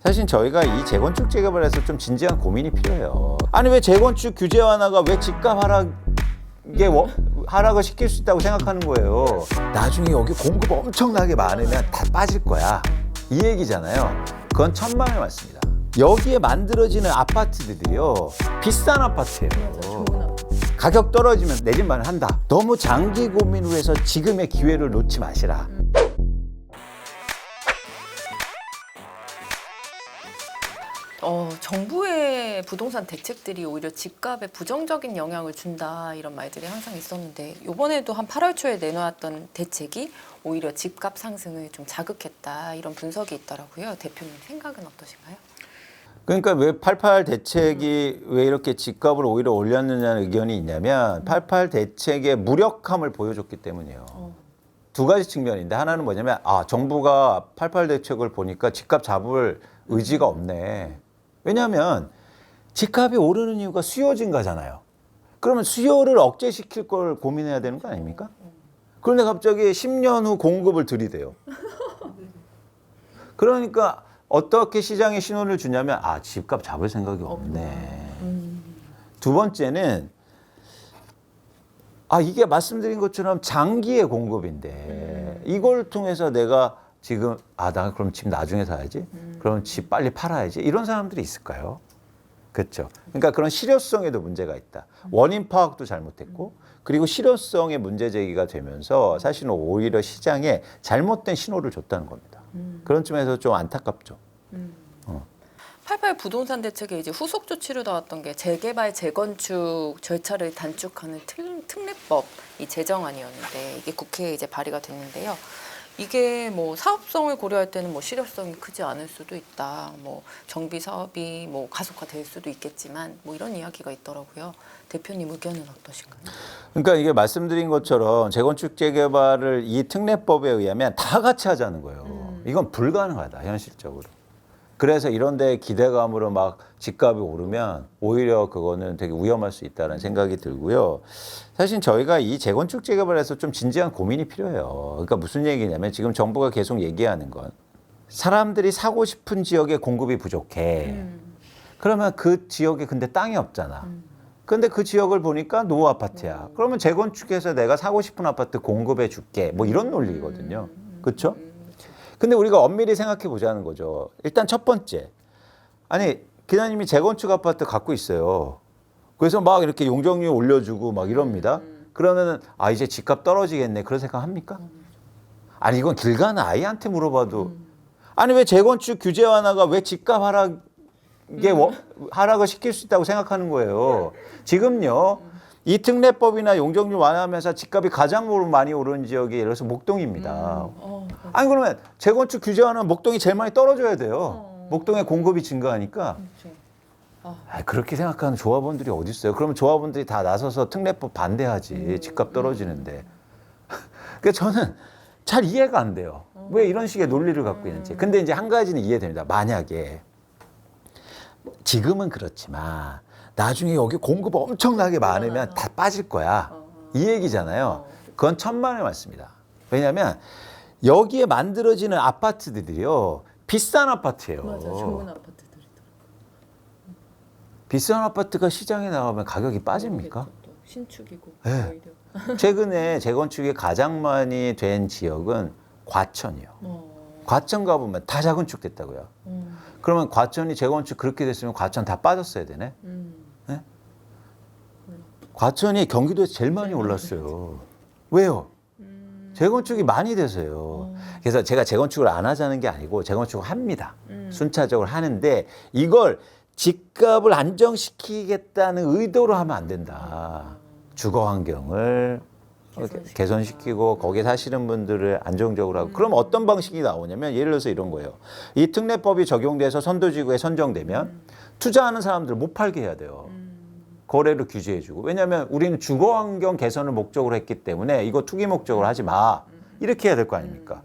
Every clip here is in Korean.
사실 저희가 이 재건축 재개발에서 좀 진지한 고민이 필요해요. 아니 왜 재건축 규제 완화가 왜 집값 하락을 시킬 수 있다고 생각하는 거예요. 나중에 여기 공급 엄청나게 많으면 다 빠질 거야. 이 얘기잖아요. 그건 천만의 말씀이다. 여기에 만들어지는 아파트들이요. 비싼 아파트예요. 가격 떨어지면 내 집만 한다. 너무 장기 고민 후에서 지금의 기회를 놓지 마시라. 정부의 부동산 대책들이 오히려 집값에 부정적인 영향을 준다 이런 말들이 항상 있었는데 이번에도 한 8월 초에 내놓았던 대책이 오히려 집값 상승을 좀 자극했다 이런 분석이 있더라고요. 대표님 생각은 어떠신가요? 그러니까 왜 88 대책이 왜 이렇게 집값을 오히려 올렸느냐는 의견이 있냐면 88 대책의 무력함을 보여줬기 때문이에요. 두 가지 측면인데 하나는 뭐냐면 정부가 88 대책을 보니까 집값 잡을 의지가 없네. 왜냐하면 집값이 오르는 이유가 수요 증가잖아요. 그러면 수요를 억제시킬 걸 고민해야 되는 거 아닙니까? 그런데 갑자기 10년 후 공급을 들이대요. 그러니까 어떻게 시장에 신호를 주냐면 집값 잡을 생각이 없네. 두 번째는 이게 말씀드린 것처럼 장기의 공급인데 이걸 통해서 내가 지금 나 그럼 집 나중에 사야지. 그럼 집 빨리 팔아야지. 이런 사람들이 있을까요? 그렇죠. 그러니까 그런 실효성에도 문제가 있다. 원인 파악도 잘못했고 그리고 실효성의 문제 제기가 되면서 사실은 오히려 시장에 잘못된 신호를 줬다는 겁니다. 그런 점에서 좀 안타깝죠. 88 부동산 대책에 이제 후속 조치로 나왔던 게 재개발, 재건축 절차를 단축하는 특례법이 제정안이었는데 이게 국회에 이제 발의가 됐는데요. 이게 뭐 사업성을 고려할 때는 뭐 실효성이 크지 않을 수도 있다. 뭐 정비 사업이 뭐 가속화될 수도 있겠지만 뭐 이런 이야기가 있더라고요. 대표님 의견은 어떠신가요? 그러니까 이게 말씀드린 것처럼 재건축 재개발을 이 특례법에 의하면 다 같이 하자는 거예요. 이건 불가능하다 현실적으로. 그래서 이런 데 기대감으로 막 집값이 오르면 오히려 그거는 되게 위험할 수 있다는 생각이 들고요. 사실 저희가 이 재건축 재개발에서 좀 진지한 고민이 필요해요. 그러니까 무슨 얘기냐면 지금 정부가 계속 얘기하는 건 사람들이 사고 싶은 지역에 공급이 부족해. 그러면 그 지역에 근데 땅이 없잖아. 근데 그 지역을 보니까 노후 아파트야. 그러면 재건축해서 내가 사고 싶은 아파트 공급해 줄게. 뭐 이런 논리거든요. 그렇죠? 근데 우리가 엄밀히 생각해 보자는 거죠. 일단 첫 번째. 기자님이 재건축 아파트 갖고 있어요. 그래서 막 이렇게 용적률 올려주고 막 이럽니다. 그러면은 이제 집값 떨어지겠네. 그런 생각 합니까? 이건 길 가는 아이한테 물어봐도 왜 재건축 규제 완화가 왜 집값 하락을 시킬 수 있다고 생각하는 거예요. 지금요. 이 특례법이나 용적률 완화하면서 집값이 가장 많이 오른 지역이 예를 들어서 목동입니다. 그러면 재건축 규제 완화는 목동이 제일 많이 떨어져야 돼요. 목동의 공급이 증가하니까. 그렇게 생각하는 조합원들이 어디 있어요? 그러면 조합원들이 다 나서서 특례법 반대하지. 집값 떨어지는데. 그러니까 저는 잘 이해가 안 돼요. 왜 이런 식의 논리를 갖고 있는지. 근데 이제 한 가지는 이해됩니다. 만약에 지금은 그렇지만 나중에 여기 공급 엄청나게 많으면 다 빠질 거야. 이 얘기잖아요. 그건 천만의 말씀이다. 왜냐하면 여기에 만들어지는 아파트들이요. 비싼 아파트예요. 맞아, 좋은 아파트들이. 비싼 아파트가 시장에 나가면 가격이 빠집니까? 신축이고. 네. 최근에 재건축이 가장 많이 된 지역은 과천이요. 과천 가보면 다 재건축됐다고요. 그러면 과천이 재건축 그렇게 됐으면 과천 다 빠졌어야 되네. 네? 과천이 경기도에서 제일 많이 올랐어요. 왜요? 재건축이 많이 돼서요. 그래서 제가 재건축을 안 하자는 게 아니고 재건축을 합니다. 순차적으로 하는데 이걸 집값을 안정시키겠다는 의도로 하면 안 된다. 주거 환경을 개선시키고 거기에 사시는 분들을 안정적으로 하고 그럼 어떤 방식이 나오냐면 예를 들어서 이런 거예요. 이 특례법이 적용돼서 선도지구에 선정되면 투자하는 사람들 못 팔게 해야 돼요. 거래를 규제해주고. 왜냐하면 우리는 주거 환경 개선을 목적으로 했기 때문에 이거 투기 목적으로 하지 마. 이렇게 해야 될 거 아닙니까?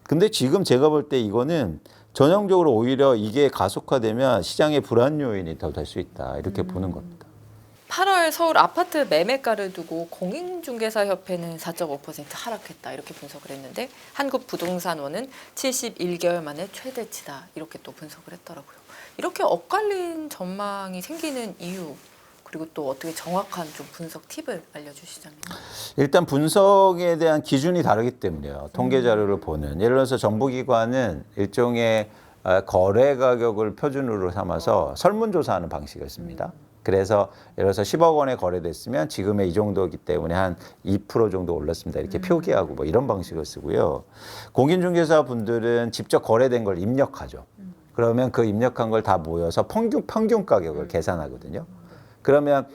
근데 지금 제가 볼 때 이거는 전형적으로 오히려 이게 가속화되면 시장의 불안 요인이 더 될 수 있다. 이렇게 보는 겁니다. 8월 서울 아파트 매매가를 두고 공인중개사협회는 4.5% 하락했다 이렇게 분석을 했는데 한국부동산원은 71개월 만에 최대치다 이렇게 또 분석을 했더라고요. 이렇게 엇갈린 전망이 생기는 이유 그리고 또 어떻게 정확한 좀 분석 팁을 알려주시자면. 일단 분석에 대한 기준이 다르기 때문에요. 통계 자료를 보는. 예를 들어서 정부기관은 일종의 거래 가격을 표준으로 삼아서 설문조사하는 방식을 씁니다. 그래서 예를 들어서 10억 원에 거래됐으면 지금의 이 정도이기 때문에 한 2% 정도 올랐습니다. 이렇게 표기하고 뭐 이런 방식을 쓰고요. 공인중개사 분들은 직접 거래된 걸 입력하죠. 그러면 그 입력한 걸 다 모여서 평균 가격을 계산하거든요. 그러면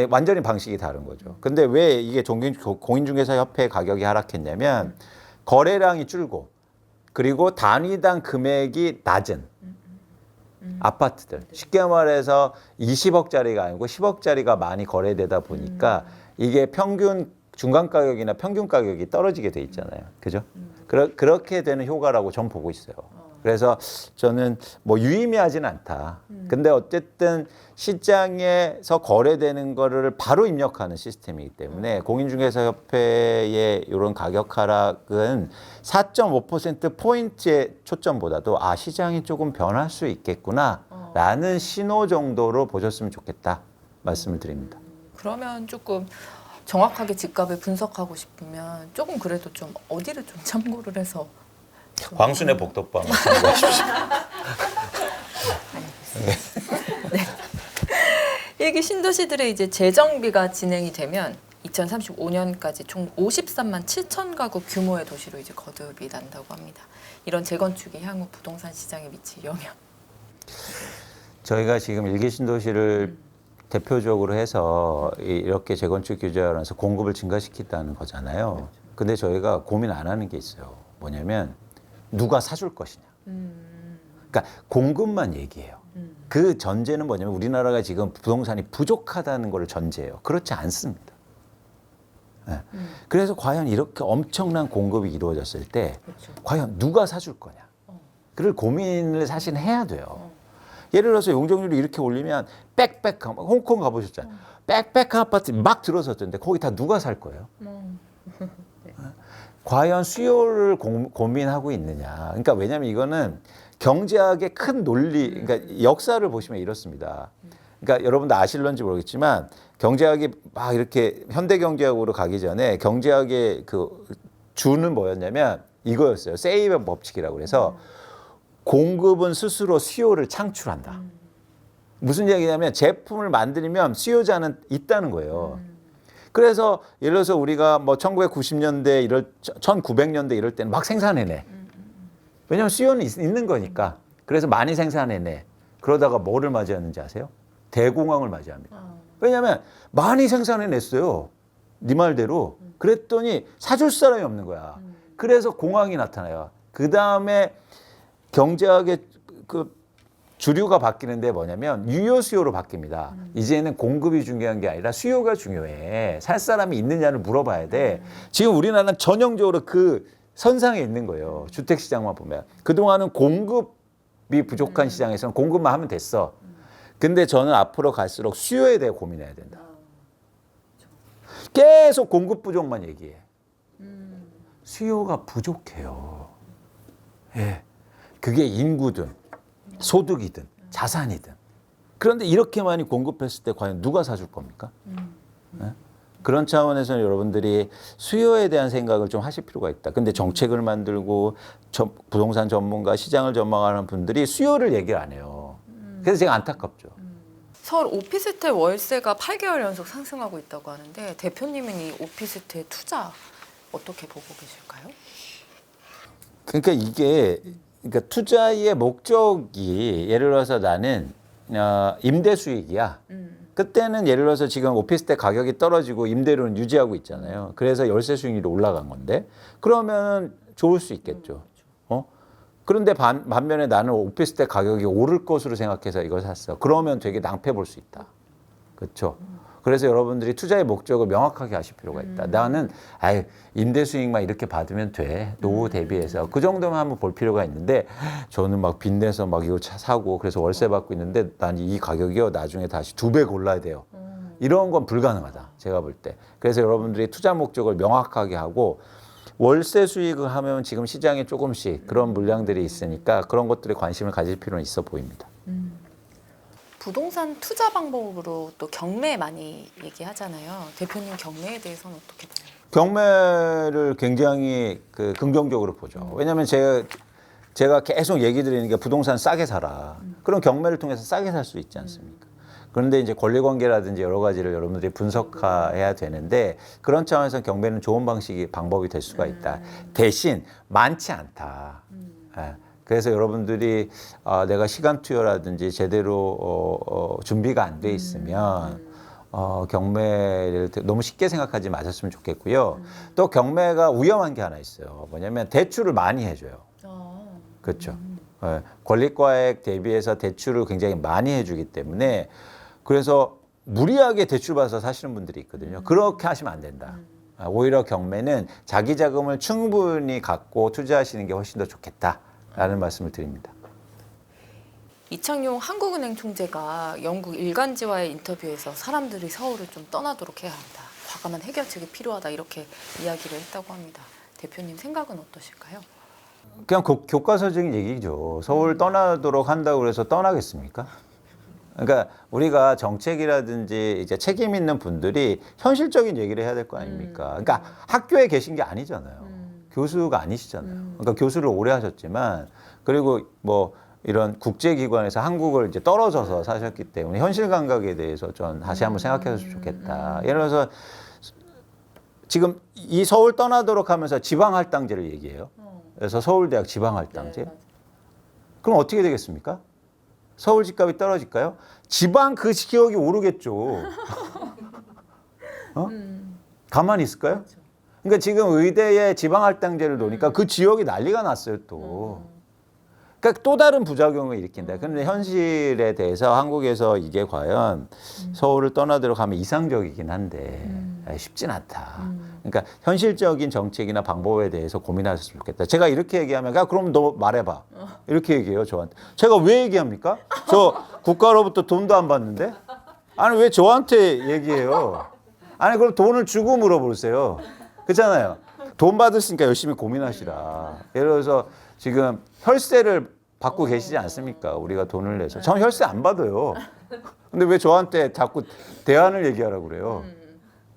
완전히 방식이 다른 거죠. 근데 왜 이게 공인중개사협회 가격이 하락했냐면 거래량이 줄고 그리고 단위당 금액이 낮은 아파트들. 쉽게 말해서 20억짜리가 아니고 10억짜리가 많이 거래되다 보니까 이게 평균 중간 가격이나 평균 가격이 떨어지게 돼 있잖아요. 그죠? 그렇게 되는 효과라고 전 보고 있어요. 그래서 저는 뭐 유의미하진 않다. 근데 어쨌든 시장에서 거래되는 거를 바로 입력하는 시스템이기 때문에 공인중개사협회의 이런 가격 하락은 4.5%포인트의 초점보다도 시장이 조금 변할 수 있겠구나라는 신호 정도로 보셨으면 좋겠다 말씀을 드립니다. 그러면 조금 정확하게 집값을 분석하고 싶으면 조금 그래도 좀 어디를 좀 참고를 해서 광순의 복덕방을 참고하십시오. 네. 일기 신도시들의 이제 재정비가 진행이 되면 2035년까지 총 53만 7천 가구 규모의 도시로 이제 거듭이 난다고 합니다. 이런 재건축이 향후 부동산 시장에 미칠 영향. 저희가 지금 일기 신도시를 대표적으로 해서 이렇게 재건축 규제하면서 공급을 증가시켰다는 거잖아요. 근데 저희가 고민 안 하는 게 있어요. 뭐냐면 누가 사줄 것이냐. 그러니까 공급만 얘기해요. 그 전제는 뭐냐면 우리나라가 지금 부동산이 부족하다는 걸 전제해요. 그렇지 않습니다. 네. 그래서 과연 이렇게 엄청난 공급이 이루어졌을 때 그렇죠. 과연 누가 사줄 거냐. 그를 고민을 사실 해야 돼요. 예를 들어서 용적률이 이렇게 올리면 빽빽한 홍콩 가보셨잖아요. 빽빽한 아파트 막 들어섰던데 거기 다 누가 살 거예요? 과연 수요를 고민하고 있느냐. 그러니까 왜냐하면 이거는 경제학의 큰 논리, 그러니까 역사를 보시면 이렇습니다. 그러니까 여러분도 아실런지 모르겠지만 경제학이 막 이렇게 현대 경제학으로 가기 전에 경제학의 그 주는 뭐였냐면 이거였어요. 세이버 법칙이라고 그래서 공급은 스스로 수요를 창출한다. 무슨 얘기냐면 제품을 만들면 수요자는 있다는 거예요. 그래서 예를 들어서 우리가 뭐 1990년대 1900년대 이럴 때는 막 생산해내. 왜냐하면 수요는 있는 거니까. 그래서 많이 생산해내. 그러다가 뭐를 맞이하는지 아세요? 대공황을 맞이합니다. 왜냐하면 많이 생산해냈어요. 네 말대로. 그랬더니 사줄 사람이 없는 거야. 그래서 공황이 나타나요. 그 다음에 경제학의 그 주류가 바뀌는데 뭐냐면 유효 수요로 바뀝니다. 이제는 공급이 중요한 게 아니라 수요가 중요해. 살 사람이 있느냐를 물어봐야 돼. 지금 우리나라는 전형적으로 그 선상에 있는 거예요. 주택시장만 보면. 그동안은 공급이 부족한 시장에서는 공급만 하면 됐어. 근데 저는 앞으로 갈수록 수요에 대해 고민해야 된다. 계속 공급 부족만 얘기해. 수요가 부족해요. 예. 그게 인구든 소득이든 자산이든. 그런데 이렇게 많이 공급했을 때 과연 누가 사줄 겁니까? 네? 그런 차원에서는 여러분들이 수요에 대한 생각을 좀 하실 필요가 있다. 근데 정책을 만들고 부동산 전문가, 시장을 전망하는 분들이 수요를 얘기를 안 해요. 그래서 제가 안타깝죠. 서울 오피스텔 월세가 8개월 연속 상승하고 있다고 하는데 대표님은 이 오피스텔 투자 어떻게 보고 계실까요? 그러니까 이게 그러니까 투자의 목적이 예를 들어서 나는 임대 수익이야. 그때는 예를 들어서 지금 오피스텔 가격이 떨어지고 임대료는 유지하고 있잖아요. 그래서 열세 수익률이 올라간 건데 그러면 좋을 수 있겠죠. 그런데 반면에 나는 오피스텔 가격이 오를 것으로 생각해서 이걸 샀어. 그러면 되게 낭패 볼 수 있다. 그렇죠. 그래서 여러분들이 투자의 목적을 명확하게 하실 필요가 있다. 나는 임대 수익만 이렇게 받으면 돼. 노후 대비해서. 그 정도만 한번 볼 필요가 있는데 저는 막 빚내서 막 이거 사고 그래서 월세 받고 있는데 난 이 가격이요. 나중에 다시 2배 골라야 돼요. 이런 건 불가능하다. 제가 볼 때. 그래서 여러분들이 투자 목적을 명확하게 하고 월세 수익을 하면 지금 시장에 조금씩 그런 물량들이 있으니까 그런 것들에 관심을 가질 필요는 있어 보입니다. 부동산 투자 방법으로 또 경매 많이 얘기하잖아요. 대표님 경매에 대해서는 어떻게 보세요? 경매를 굉장히 긍정적으로 보죠. 왜냐하면 제가 계속 얘기 드리는 게 부동산 싸게 사라. 그럼 경매를 통해서 싸게 살 수 있지 않습니까? 그런데 이제 권리관계라든지 여러 가지를 여러분들이 분석해야 되는데 그런 차원에서 경매는 좋은 방법이 될 수가 있다. 대신 많지 않다. 예. 그래서 여러분들이 내가 시간 투여라든지 제대로 준비가 안 돼 있으면 경매를 너무 쉽게 생각하지 마셨으면 좋겠고요. 또 경매가 위험한 게 하나 있어요. 뭐냐면 대출을 많이 해줘요. 그렇죠. 예. 권리과액 대비해서 대출을 굉장히 많이 해주기 때문에 그래서 무리하게 대출 받아서 사시는 분들이 있거든요. 그렇게 하시면 안 된다. 오히려 경매는 자기 자금을 충분히 갖고 투자하시는 게 훨씬 더 좋겠다라는 말씀을 드립니다. 이창용 한국은행 총재가 영국 일간지와의 인터뷰에서 사람들이 서울을 좀 떠나도록 해야 한다. 과감한 해결책이 필요하다. 이렇게 이야기를 했다고 합니다. 대표님 생각은 어떠실까요? 그냥 교과서적인 얘기죠. 서울 떠나도록 한다고 그래서 떠나겠습니까? 그러니까 우리가 정책이라든지 이제 책임 있는 분들이 현실적인 얘기를 해야 될 거 아닙니까? 그러니까 학교에 계신 게 아니잖아요. 교수가 아니시잖아요. 그러니까 교수를 오래 하셨지만 그리고 뭐 이런 국제기관에서 한국을 이제 떨어져서 사셨기 때문에 현실 감각에 대해서 좀 다시 한번 생각해줬으면 좋겠다. 예를 들어서 지금 이 서울 떠나도록 하면서 지방할당제를 얘기해요. 그래서 서울대학 지방할당제. 네, 그럼 어떻게 되겠습니까? 서울 집값이 떨어질까요? 지방 그 지역이 오르겠죠. 가만히 있을까요? 그러니까 지금 의대에 지방할당제를 놓으니까 그 지역이 난리가 났어요 또. 그러니까 또 다른 부작용을 일으킨다. 그런데 현실에 대해서 한국에서 이게 과연 서울을 떠나도록 하면 이상적이긴 한데 쉽진 않다. 그러니까 현실적인 정책이나 방법에 대해서 고민하셨으면 좋겠다. 제가 이렇게 얘기하면 그럼 너 말해봐. 이렇게 얘기해요 저한테. 제가 왜 얘기합니까? 저 국가로부터 돈도 안 받는데? 아니 왜 저한테 얘기해요? 아니 그럼 돈을 주고 물어보세요. 그렇잖아요. 돈 받으시니까 열심히 고민하시라. 예를 들어서 지금 혈세를 받고 계시지 않습니까? 우리가 돈을 내서. 전 혈세 안 받아요. 근데 왜 저한테 자꾸 대안을 얘기하라고 그래요?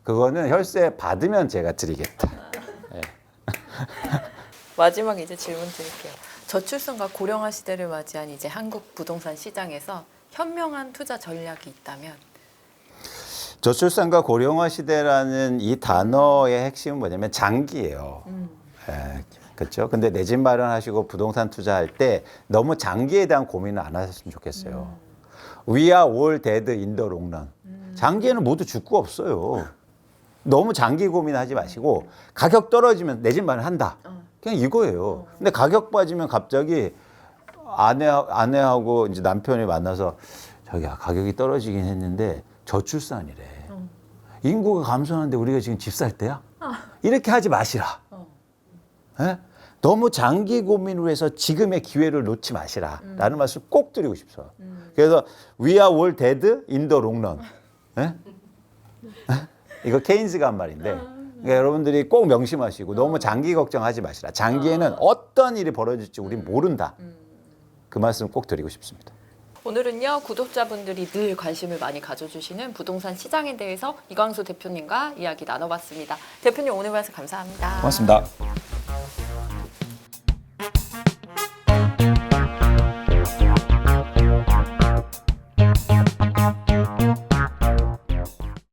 그거는 혈세 받으면 제가 드리겠다. 네. 마지막 이제 질문 드릴게요. 저출산과 고령화 시대를 맞이한 이제 한국 부동산 시장에서 현명한 투자 전략이 있다면? 저출산과 고령화 시대라는 이 단어의 핵심은 뭐냐면 장기예요. 예, 그렇죠. 근데 내 집 마련하시고 부동산 투자할 때 너무 장기에 대한 고민을 안 하셨으면 좋겠어요. We are all dead in the long run. 장기에는 모두 죽고 없어요. 너무 장기 고민하지 마시고 가격 떨어지면 내 집 마련한다. 그냥 이거예요. 근데 가격 빠지면 갑자기 아내하고 이제 남편이 만나서 저기야 가격이 떨어지긴 했는데 저출산이래. 인구가 감소하는데 우리가 지금 집 살 때야? 이렇게 하지 마시라. 예? 너무 장기 고민으로 해서 지금의 기회를 놓지 마시라. 라는 말씀 꼭 드리고 싶어요. 그래서 We are all dead in the long run. 예? 이거 케인즈가 한 말인데 그러니까 여러분들이 꼭 명심하시고 너무 장기 걱정하지 마시라. 장기에는 어떤 일이 벌어질지 우린 모른다. 그 말씀 꼭 드리고 싶습니다. 오늘은요 구독자분들이 늘 관심을 많이 가져주시는 부동산 시장에 대해서 이광수 대표님과 이야기 나눠봤습니다. 대표님 오늘 말씀 감사합니다. 고맙습니다.